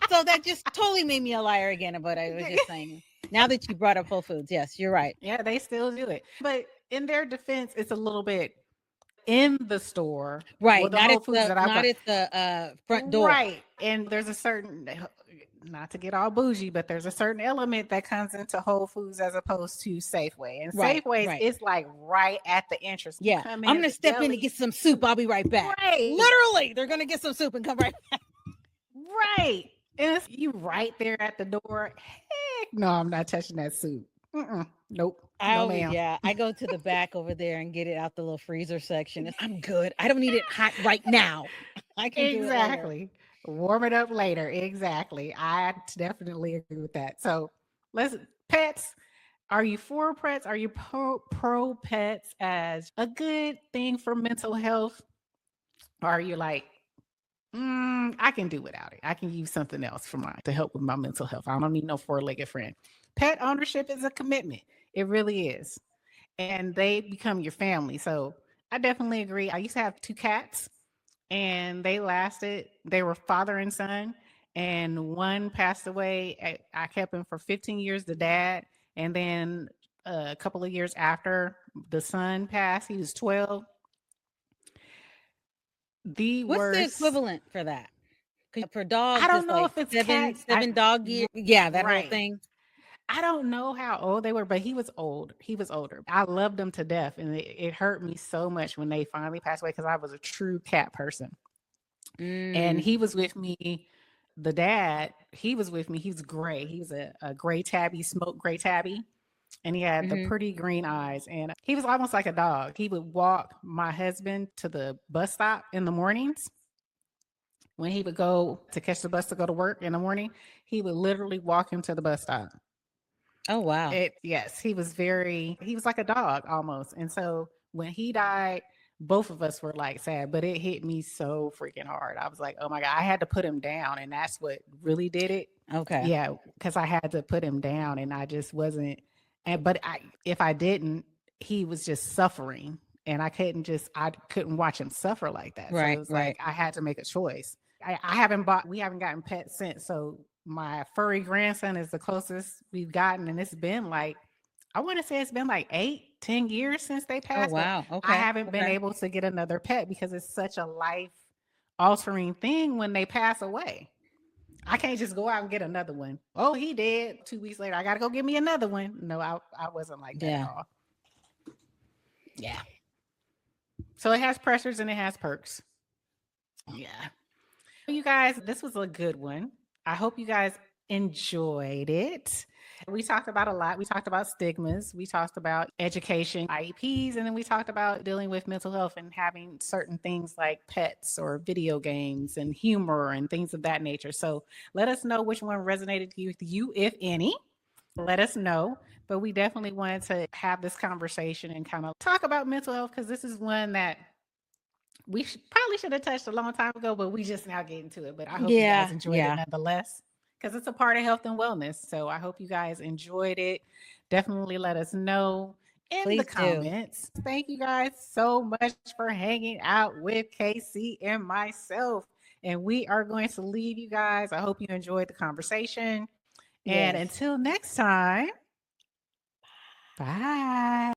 So that just totally made me a liar again. But I was just saying. Now that you brought up Whole Foods, yes, you're right. Yeah, they still do it. But in their defense, it's a little bit in the store. Well, Right. the Whole Foods that I've Not got. at the front door. Right. And there's a certain, not to get all bougie, but there's a certain element that comes into Whole Foods as opposed to Safeway. And Right. Safeways, Right. it's like right at the entrance. You Yeah. come I'm in gonna the step in to deli. get some soup. I'll be right back. Right. Literally, they're gonna get some soup and come right back. Right. And it's you right there at the door. Heck no, I'm not touching that soup. Nope. No, ma'am. Yeah, I go to the back over there and get it out the little freezer section. I'm good. I don't need it hot right now. I can do it later. Exactly. Warm it up later. Exactly. I definitely agree with that. So let's pets. Are you for pets? Are you pro pets as a good thing for mental health? Or are you like, I can do without it. I can use something else for to help with my mental health. I don't need no four-legged friend. Pet ownership is a commitment. It really is. And they become your family. So I definitely agree. I used to have 2 cats and they lasted. They were father and son. And one passed away. I kept him for 15 years, the dad. And then a couple of years after the son passed, he was 12. The What's worst. the equivalent for that? Because for dogs, I don't it's know like if it's seven cats. dog years. Yeah, that whole Right. thing. I don't know how old they were, but he was old. He was older. I loved them to death. And it hurt me so much when they finally passed away because I was a true cat person. And he was with me. The dad, he was with me. He's gray. He was a gray tabby, smoke gray tabby. And he had the pretty green eyes. And he was almost like a dog. He would walk my husband to the bus stop in the mornings. When he would go to catch the bus to go to work in the morning, he would literally walk him to the bus stop. Oh, wow. Yes, he was like a dog almost. And so when he died, both of us were like sad, but it hit me so freaking hard. I was like, oh my God, I had to put him down. And that's what really did it. Okay. Yeah, because I had to put him down and I just wasn't. But if I didn't, he was just suffering. And I couldn't watch him suffer like that. So it was like, I had to make a choice. We haven't gotten pets since. So my furry grandson is the closest we've gotten. And it's been like, I want to say it's been like 8-10 years since they passed. Oh, wow. Okay. I haven't been able to get another pet because it's such a life altering thing when they pass away. I can't just go out and get another one. Oh, he did. 2 weeks later, I got to go get me another one. No, I wasn't like that at all. Yeah. So it has pressures and it has perks. Yeah. You guys, this was a good one. I hope you guys enjoyed it. We talked about a lot. We talked about stigmas. We talked about education, IEPs, and then we talked about dealing with mental health and having certain things like pets or video games and humor and things of that nature. So let us know which one resonated with you, if any. Let us know. But we definitely wanted to have this conversation and kind of talk about mental health because this is one that probably should have touched a long time ago, but we just now getting to it. But I hope you guys enjoyed it nonetheless. because it's a part of health and wellness. So I hope you guys enjoyed it. Definitely let us know in Please the do. comments. Thank you guys so much for hanging out with KayCee and myself. And we are going to leave you guys. I hope you enjoyed the conversation. And Yes. until next time, bye.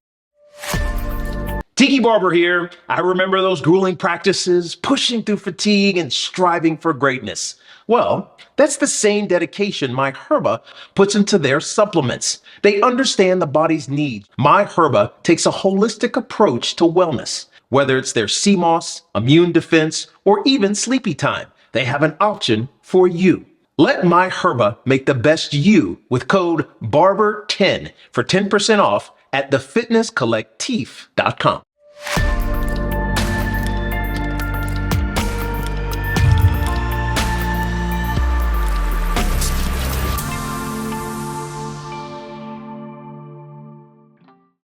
Tiki Barber here. I remember those grueling practices, pushing through fatigue and striving for greatness. Well, that's the same dedication My Herba puts into their supplements. They understand the body's needs. My Herba takes a holistic approach to wellness. Whether it's their CMOS, immune defense, or even sleepy time, they have an option for you. Let My Herba make the best you with code BARBER10 for 10% off at thefitnesscollectif.com.